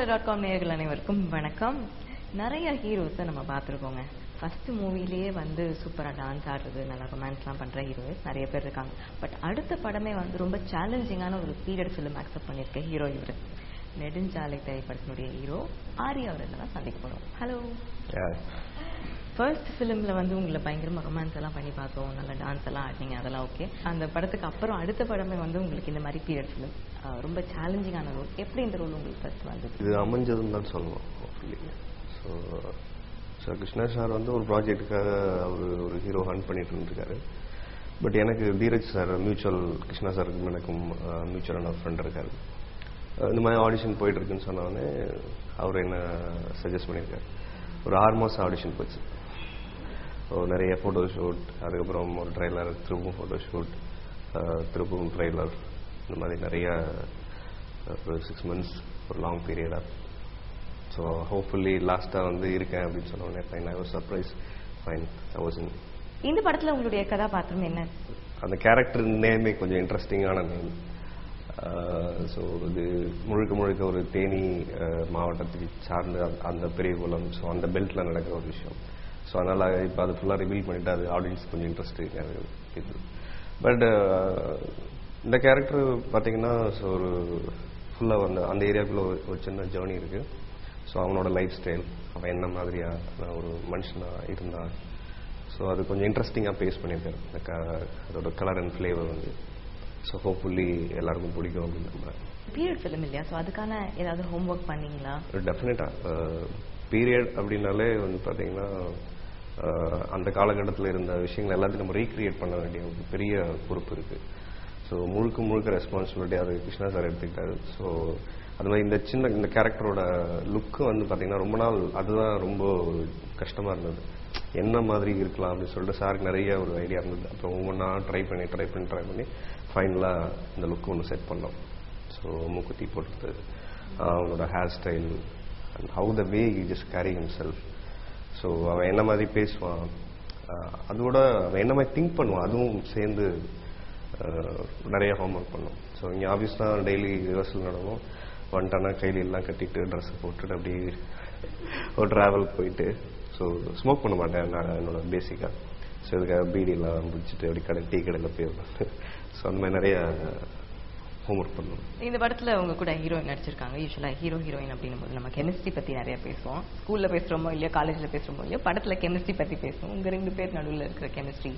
cinemaala.com நேயர்கள் அனைவருக்கும் வணக்கம். நிறைய ஹீரோஸை நம்ம பார்த்துருக்கோங்க. ஃபர்ஸ்ட் மூவிலேயே வந்து சூப்பராக டான்ஸ் ஆடுறது, நல்லா ரொமான்ஸ்லாம் பண்ணுற ஹீரோஸ் நிறைய பேர் இருக்காங்க. பட் அடுத்த படமே வந்து ரொம்ப சேலஞ்சிங்கான ஒரு பீரியட் ஃபிலிம் அக்செப்ட் பண்ணியிருக்க ஹீரோ இவர். நெடுஞ்சாலை திரைப்படத்தினுடைய ஹீரோ ஆர்யா அவர்கள் தான் சந்திக்க போகிறோம். ஹலோ. ஃபர்ஸ்ட் ஃபிலிமில் வந்து உங்களை பயங்கரமாக ரொமான்ஸ் எல்லாம் பண்ணி பார்த்தோம், நல்லா டான்ஸ் எல்லாம் ஆடினீங்க, அதெல்லாம் ஓகே. அந்த படத்துக்கு அப்புறம் அடுத்த படமே வந்து உங்களுக்கு இந்த மாதிரி பீரியட் ஃபிலிம் ரொம்ப சேலஞ்சிங்கான ரோல். எப்படி இந்த ரோல் உங்களுக்கு ஃபர்ஸ்ட் வந்தது? இது அமைஞ்சதுன்னு தான் சொல்லணும். ஸோ கிருஷ்ணா சார் வந்து ஒரு ப்ராஜெக்டுக்காக அவர் ஒரு ஹீரோ ஹண்ட் பண்ணிட்டு இருந்திருக்காரு. பட் எனக்கு தீரஜ் சார் மியூச்சுவல், கிருஷ்ணா சாருக்கு எனக்கும் மியூச்சுவலான ஃப்ரெண்ட் இருக்காரு. இந்த மாதிரி ஆடிஷன் போயிட்டு இருக்குன்னு சொன்னோடனே அவர் என்ன சஜஸ்ட் பண்ணியிருக்காரு. ஒரு 6 மாதம் ஆடிஷன் போச்சு. நிறைய ஃபோட்டோ ஷூட், அதுக்கப்புறம் ஒரு ட்ரெய்லர், திரும்பவும் ஃபோட்டோ ஷூட், திரும்பவும் ட்ரெய்லர், இந்த மாதிரி நிறைய ஒரு 6 months ஒரு லாங் பீரியடாக. ஸோ ஹோப்ஃபுல்லி லாஸ்ட்டாக வந்து இருக்கேன் அப்படின்னு சொன்னோடனே fine, I was surprise. Fine, I was in. இந்த படத்தில் உங்களுடைய கதாபாத்திரம் என்ன? அந்த கேரக்டர் நேமே கொஞ்சம் இன்ட்ரெஸ்டிங்கான நேம். ஸோ இது முழுக்க ஒரு தேனி மாவட்டத்துக்கு சார்ந்த அந்த பெரிய குளம், ஸோ அந்த பெல்ட்டில் நடக்கிற ஒரு விஷயம். ஸோ அதனால் இப்போ அது ஃபுல்லாக ரிவீல் பண்ணிவிட்டு அது ஆடியன்ஸ் கொஞ்சம் இன்ட்ரெஸ்டிங் இருக்குது. பட் இந்த கேரக்டர் பார்த்தீங்கன்னா ஸோ ஒரு ஃபுல்லாக அந்த ஏரியாவுக்குள்ளே ஒரு சின்ன ஜேர்னி இருக்குது. ஸோ அவனோட லைஃப் ஸ்டைல், அவன் என்ன மாதிரியாக ஒரு மனுஷனாக இருந்தான், ஸோ அது கொஞ்சம் இன்ட்ரெஸ்டிங்காக பேஸ் பண்ணியிருக்காரு. அதோட கலர் அண்ட் ஃப்ளேவர் வந்து ஸோ ஹோப்ஃபுல்லி எல்லாருக்கும் பிடிக்கும் அப்படின்னு நம்புறேன். பீரியட் ஃபிலிம் இல்லையா, ஸோ அதுக்கான ஏதாவது ஹோம்ஒர்க் பண்ணீங்களா? டெஃபினட்டாக. பீரியட் அப்படின்னாலே வந்து பார்த்தீங்கன்னா அந்த காலகட்டத்தில் இருந்த விஷயங்கள் எல்லாத்தையும் நம்ம ரீக்ரியேட் பண்ண வேண்டிய ஒரு பெரிய பொறுப்பு இருக்குது. ஸோ முழுக்க ரெஸ்பான்சிபிலிட்டி அது கிருஷ்ணா சார் எடுத்துக்கிட்டாரு. ஸோ அது மாதிரி இந்த கேரக்டரோட லுக்கு வந்து பார்த்தீங்கன்னா ரொம்ப நாள் அதுதான் ரொம்ப கஷ்டமாக இருந்தது. என்ன மாதிரி இருக்கலாம் அப்படின்னு சொல்லிட்டு சாருக்கு நிறைய ஒரு ஐடியா இருந்தது. அப்புறம் ஒவ்வொன்றா ட்ரை பண்ணி ஃபைனலாக இந்த லுக்கு ஒன்று செட் பண்ணோம். ஸோ மூக்குத்தி போட்டுறது, அவனோட hair style and how the way you just carry himself. So அவன் என்ன மாதிரி பேசுவான், அதோட அவன் என்ன மாதிரி திங்க் பண்ணுவான், அதுவும் சேர்ந்து நிறைய ஹோம்ஒர்க் பண்ணோம். ஸோ இங்கே ஆஃபீஸ் தான் டெய்லி ரிஹர்சல் நடக்கும். வந்துட்டானா கையில எல்லாம் கட்டிட்டு ட்ரெஸ்ஸை போட்டுட்டு அப்படி ஒரு ட்ராவல் போயிட்டு, ஸோ ஸ்மோக் பண்ண மாட்டேன் நான் என்னோட பேசிக்காக. ஸோ இதுக்காக பீடியெல்லாம் முடிச்சுட்டு அப்படி டீ கடையில் போயிருந்தேன். ஸோ அந்த மாதிரி நிறைய ஹோம்ஒர்க் பண்ணணும். இந்த படத்தில் உங்க கூட ஹீரோயின் நடிச்சிருக்காங்க. யூஸ்வலாக ஹீரோயின் அப்படின்னும் போது நம்ம கெமிஸ்ட்ரி பற்றி நிறைய பேசுவோம். ஸ்கூலில் பேசுகிறோமோ இல்லையோ, காலேஜில் பேசுகிறோமோ இல்லையோ, படத்தில் கெமிஸ்ட்ரி பற்றி பேசுவோம். உங்கள் 2 பேர் நடுவில் இருக்கிற chemistry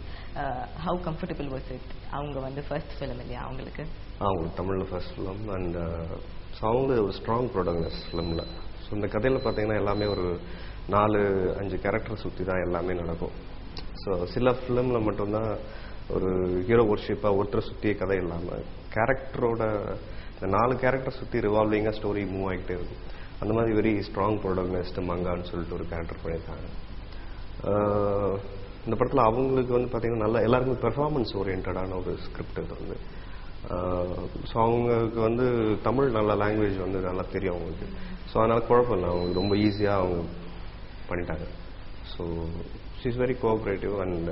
how comfortable was it? அவங்க வந்து ஃபர்ஸ்ட் ஃபிலிம் இல்லையா அவங்களுக்கு? அவங்களுக்கு தமிழில் ஃபர்ஸ்ட் ஃபிலிம். அண்ட் ஸோ அவங்க ஒரு ஸ்ட்ராங் ப்ரொடகனஸ் ஃபிலிமில். ஸோ இந்த கதையில் பார்த்தீங்கன்னா எல்லாமே ஒரு 4-5 கேரக்டர் சுற்றி தான் எல்லாமே நடக்கும். ஸோ சில ஃபிலிமில் மட்டும்தான் ஒரு ஹீரோ ஒர்ஷிப்பாக ஒருத்தர் சுற்றிய கதை இல்லாமல் கேரக்டரோட இந்த 4 கேரக்டர் சுற்றி ரிவால்விங்காக ஸ்டோரி மூவ் ஆகிட்டே இருக்கும். அந்த மாதிரி வெரி ஸ்ட்ராங் ப்ரொடகனிஸ்ட் மங்கான்னு சொல்லிட்டு ஒரு கேரக்டர் பண்ணியிருக்காங்க. இந்த படத்தில் அவங்களுக்கு வந்து பார்த்தீங்கன்னா நல்லா எல்லாருக்குமே பெர்ஃபார்மன்ஸ் ஓரியன்டான ஒரு ஸ்கிரிப்ட் இது வந்து. ஸோ அவங்களுக்கு வந்து தமிழ் நல்ல லாங்குவேஜ் வந்து நல்லா தெரியும் அவங்களுக்கு. ஸோ அதனால் குழப்பம் இல்லை, அவங்களுக்கு ரொம்ப ஈஸியாக அவங்க பண்ணிட்டாங்க. So she is very cooperative and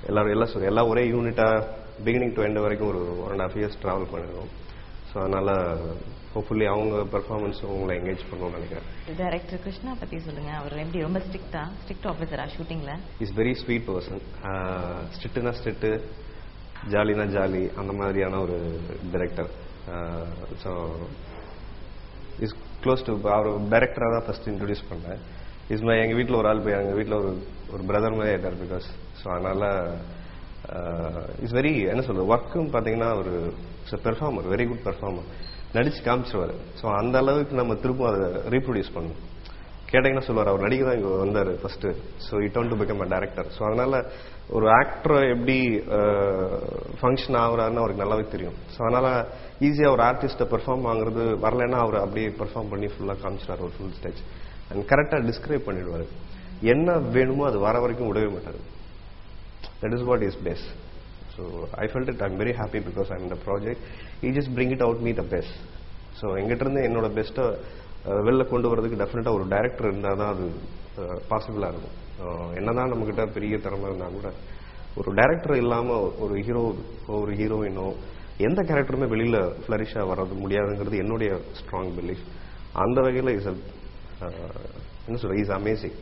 எல்லாம் ஒரே யூனிட்டாக பிகினிங் டு எண்ட் வரைக்கும் ஒரு 1.5 years ட்ராவல் பண்ணிருக்கோம். ஸோ அதனால் ஹோப்ஃபுல்லி அவங்க பெர்ஃபார்மன்ஸ் உங்களை என்கேஜ் பண்ணணும்னு நினைக்கிறேன். டைரக்டர் கிருஷ்ணா பற்றி சொல்லுங்கள். அவர் எப்படி ரொம்ப ஸ்ட்ரிக்ட் ஆஃபீஸரா ஷூட்டிங்கில்? Is very sweet person. ஸ்ட்ரிக்ட்னா ஸ்ட்ரிக்ட்டு, ஜாலினா ஜாலி, அந்த மாதிரியான ஒரு director. So is close to அவர் டைரக்டராக தான் ஃபர்ஸ்ட் இன்ட்ரடியூஸ் பண்ணேன். எங்கள் வீட்டில் ஒரு ஆள் போய் எங்கள் வீட்டில் ஒரு பிரதர் மாதிரி ஆகிட்டார். பிகாஸ் ஸோ அதனால் இட்ஸ் வெரி என்ன சொல்கிறது, ஒர்க்கும் பார்த்தீங்கன்னா ஒரு பெர்ஃபார்மர், வெரி குட் பெர்ஃபார்மர், நடித்து காமிச்சிருவார். ஸோ அந்த அளவுக்கு நம்ம திரும்ப அதை ரீப்ரொடியூஸ் பண்ணணும். கேட்டிங்கன்னா சொல்லுவார், அவர் நடிக்க தான் இங்கே வந்தார் first. So it turn to become a director. So அதனால் ஒரு ஆக்டரை எப்படி ஃபங்க்ஷன் ஆகுறாருன்னு அவருக்கு நல்லாவே தெரியும். ஸோ அதனால் ஈஸியாக ஒரு ஆர்டிஸ்ட்டை பெர்ஃபார்ம் ஆகுறது வரலைன்னா அவர் அப்படியே பெர்ஃபார்ம் பண்ணி ஃபுல்லாக காமிச்சிட்டார் ஒரு ஃபுல் ஸ்டேஜ். அண்ட் கரெக்டாக டிஸ்கிரைப் பண்ணிடுவார். என்ன வேணுமோ அது வர வரைக்கும் விடவே மாட்டார். That is what is best. So I felt it. I'm very happy because I'm இந்த project. He just bring it out me the best. So எங்கிட்டருந்து என்னோட பெஸ்ட்டை வெளில கொண்டு வரதுக்கு டெஃபினட்டாக ஒரு டைரக்டர் இருந்தால் தான் அது பாசிபிளாக இருக்கும். என்னதான் நம்மக்கிட்ட பெரிய திறமை இருந்தால் கூட ஒரு டைரக்டர் இல்லாமல் ஒரு ஹீரோயினோ எந்த கேரக்டருமே வெளியில் ஃப்ளரிஷாக வர்றது முடியாதுங்கிறது என்னுடைய ஸ்ட்ராங் பிலீஃப். அந்த வகையில் என்ன சொல்ற இஸ் அமேசிங்.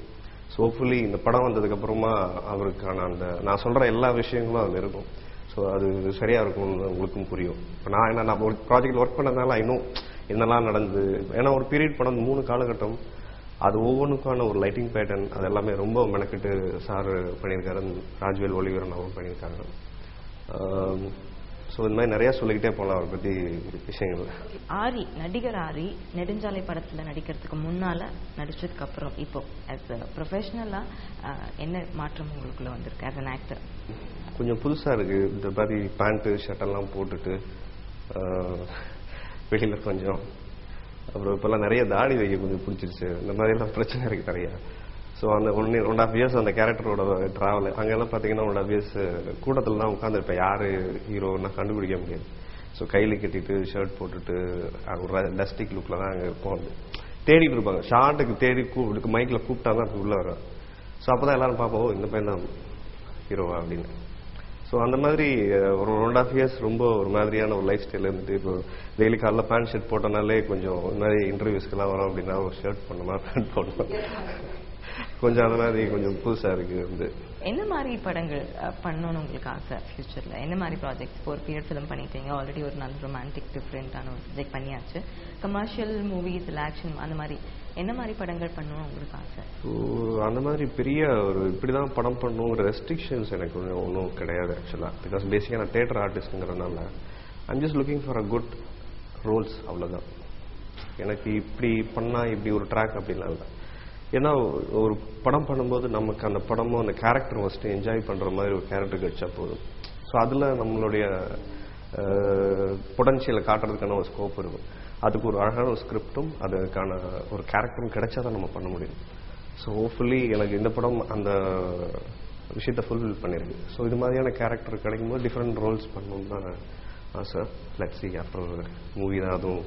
ஸோ ஹோப்ஃபுல்லி இந்த படம் வந்ததுக்கப்புறமா அவருக்கான அந்த நான் சொல்கிற எல்லா விஷயங்களும் அதில் இருக்கும். ஸோ அது சரியாக இருக்கும்னு உங்களுக்கும் புரியும். இப்போ நான் ஒரு ப்ராஜெக்ட் ஒர்க் பண்ணதுனால இன்னும் என்னெல்லாம் நடந்தது. ஏன்னா ஒரு பீரியட் படம் 3 காலகட்டம், அது ஒவ்வொன்றுக்கான ஒரு லைட்டிங் பேட்டர்ன் அது எல்லாமே ரொம்ப மெனக்கிட்டு சார் பண்ணியிருக்காரு. ராஜ்வேல் ஒளிவரன் அவரும் பண்ணியிருக்காங்க. ஸோ இந்த மாதிரி நிறையா சொல்லிக்கிட்டே போகலாம் அவரை பற்றி விஷயங்கள். ஆரி, நடிகர் ஆரி நெடுஞ்சாலை படத்தில் நடிக்கிறதுக்கு முன்னால் நடிச்சதுக்கு அப்புறம் இப்போ ஆஸ் அ ப்ரொஃபஷனலாக என்ன மாற்றம் உங்களுக்குள்ள வந்திருக்கு ஆஸ் அன் ஆக்டர்? கொஞ்சம் புதுசாக இருக்குது. இந்த மாதிரி பேண்ட்டு ஷர்ட்டெல்லாம் போட்டுட்டு வெளியில் கொஞ்சம், அப்புறம் இப்போல்லாம் நிறைய தாடி வைக்க கொஞ்சம் பிடிச்சிருச்சு. இந்த மாதிரிலாம் பிரச்சனை இருக்குது நிறையா. ஸோ அந்த 1.5 இயர்ஸ் அந்த கேரக்டரோட ட்ராவல் அங்கெல்லாம் பார்த்தீங்கன்னா 1.5 இயர்ஸ் கூட்டத்தில் தான் உட்காந்துருப்பேன். யார் ஹீரோன்னா கண்டுபிடிக்க முடியாது. ஸோ கையில் கட்டிட்டு ஷர்ட் போட்டுட்டு ஒரு டஸ்டிக் லுக்கில் தான் அங்கே இருப்போம். தேடிட்டு இருப்பாங்க, ஷார்ட்டுக்கு தேடி மைக்கில் கூப்பிட்டா தான் உள்ளே வரும். ஸோ அப்போ தான் எல்லாரும் பார்ப்போம், இந்த பையன் தான் ஹீரோவா அப்படின்னு. ஸோ அந்த மாதிரி ஒரு 1.5 இயர்ஸ் ரொம்ப ஒரு மாதிரியான ஒரு லைஃப் ஸ்டைல் இருந்துட்டு, இப்போ டெய்லி காலைல பேண்ட் ஷர்ட் போட்டனாலே கொஞ்சம் இந்த மாதிரி இன்டர்வியூஸ்க்கெல்லாம் வரோம் அப்படின்னா ஒரு ஷர்ட் போடணுமா பேண்ட் போடணும், கொஞ்சம் அந்த மாதிரி கொஞ்சம் புதுசாக இருக்குது. வந்து என்ன மாதிரி படங்கள் பண்ணணும்னு உங்களுக்கு ஆசை ஃபியூச்சரில்? என்ன மாதிரி ப்ராஜெக்ட்ஸ்? ஒரு பீரியட் ஃபிலிம் பண்ணிட்டீங்க, ஆல்ரெடி ஒரு நல்ல ரொமான்டிக் டிஃப்ரெண்ட்டான ஒரு சப்ஜெக்ட் பண்ணியாச்சு. கமர்ஷியல் மூவிஸ் இல்லை ஆக்ஷன், அந்த மாதிரி என்ன மாதிரி படங்கள் பண்ணணும்னு உங்களுக்கு ஆசை? ஸோ அந்த மாதிரி பெரிய ஒரு இப்படி தான் படம் பண்ணணுங்கிற ரெஸ்ட்ரிக்ஷன்ஸ் எனக்கு ஒன்றும் கிடையாது ஆக்சுவலாக. பிகாஸ் பேசிக்காக நான் தேட்டர் ஆர்டிஸ்ட்ங்கிறதுனால I'm just looking for a good roles, அவ்வளோதான். எனக்கு இப்படி பண்ணால் இப்படி ஒரு ட்ராக் அப்படிலாம் இல்லை. ஏன்னா ஒரு படம் பண்ணும்போது நமக்கு அந்த படமும் அந்த கேரக்டர் ஃபஸ்ட்டு என்ஜாய் பண்ணுற மாதிரி ஒரு கேரக்டர் கிடைச்சா போதும். ஸோ அதில் நம்மளுடைய பொட்டன்ஷியலை காட்டுறதுக்கான ஒரு ஸ்கோப் இருக்கும். அதுக்கு ஒரு அழகான ஒரு ஸ்கிரிப்டும் அதுக்கான ஒரு கேரக்டரும் கிடைச்சா தான் நம்ம பண்ண முடியும். ஸோ ஹோப்ஃபுல்லி எனக்கு இந்த படம் அந்த விஷயத்தை ஃபுல்ஃபில் பண்ணியிருக்கு. ஸோ இது மாதிரியான கேரக்டர் கிடைக்கும்போது டிஃப்ரெண்ட் ரோல்ஸ் பண்ணணும்னு தான் ஆசை. லெட்ஸ் see ஆஃப்டர் மூவி தான் அதுவும்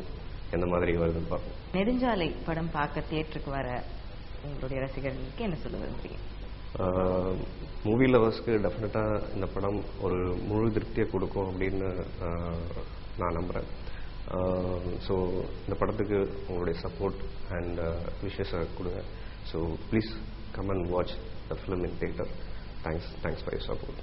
எந்த மாதிரி வருதுன்னு பார்ப்போம். நெடுஞ்சாலை படம் பார்க்க தியேட்டருக்கு வர உங்களுடைய ரசிகர்களுக்கு என்ன சொல்ல விரும்புறீங்க? மூவி லவர்ஸ்க்கு டெஃபினட்டாக இந்த படம் ஒரு முழு திருப்தியை கொடுக்கும் அப்படின்னு நான் நம்புகிறேன். ஸோ இந்த படத்துக்கு உங்களுடைய சப்போர்ட் அண்ட் விஷஸை கொடுங்க. So please come and watch the film in theatre. Thanks for your support.